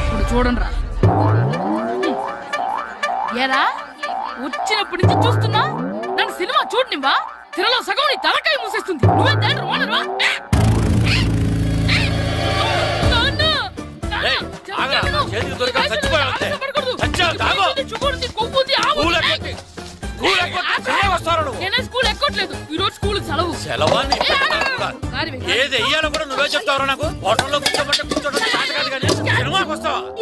S1: ఇప్పుడు చూడండి రా. ఏరా, వచ్చినప్పటి నుంచి చూస్తున్నా, నన్ను సినిమా చూడనివ్వా? తిరలో సగం నీ తలకాయ మూసేస్తుంది. నువ్వే థియేటర్ ఓనర్వా? నేనే స్కూల్ ఎక్కట్లేదు, ఈ రోజు స్కూల్ సెలవు.
S6: ఏది వెయ్యాలో కూడా నువ్వే చెప్తావు. నాకు హోటల్లో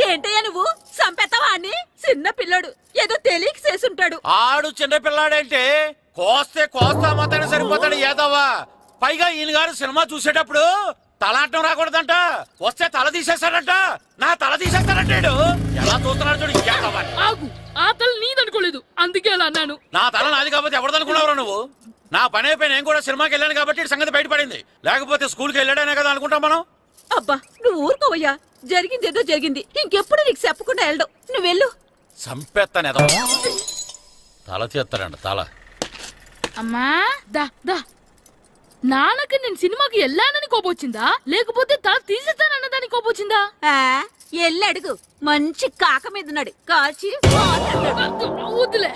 S10: ఏంటయ్యా నువ్వు? సంపెత్తవా అని? చిన్న పిల్లడు ఏదో తెలియక చేసుంటాడు.
S6: ఆడు చిన్న పిల్లాడంటే కోస్తే కోస్తా మాత్రమే సరిపోతాడు ఏదవ్వా. పైగా ఈయన గారు సినిమా చూసేటప్పుడు తలాటం రాకూడదంట, వస్తే తల తీసేస్తాడంట. నా తల తీసేస్తాడంటాడు. ఎలా చూస్తున్నాడు చూడు.
S1: ఆగు, ఆ తల నీదనుకోలేదు, అందుకే అలా అన్నాను.
S6: నా తల నాది కాబట్టి ఎవరిదనుకున్నావురా నువ్వు? నా పని అయిపోయి నేను కూడా సినిమాకి వెళ్ళాను కాబట్టి సంగతి బయటపడింది. లేకపోతే స్కూల్కి వెళ్ళాడనే కదా అనుకుంటాం మనం.
S10: అబ్బా, నువ్వు ఊరుకోవయ్యా. జరిగింది ఏదో జరిగింది, ఇంకెప్పుడు నీకు చెప్పకుండా వెళ్ళడం. నువ్వు వెళ్ళు.
S6: సంపెత్తనే తల తీస్తాడంట తల.
S1: అమ్మా దా దా. నాన్నకి నేను సినిమాకి వెళ్ళానని కోపొచ్చిందా, లేకపోతే తల తీసేస్తానన్నదాని కోపొచ్చిందా?
S10: ఎల్లి అడుగు. మంచి కాక మీద ఉన్నాడు, కాల్చి
S1: వద్దులే.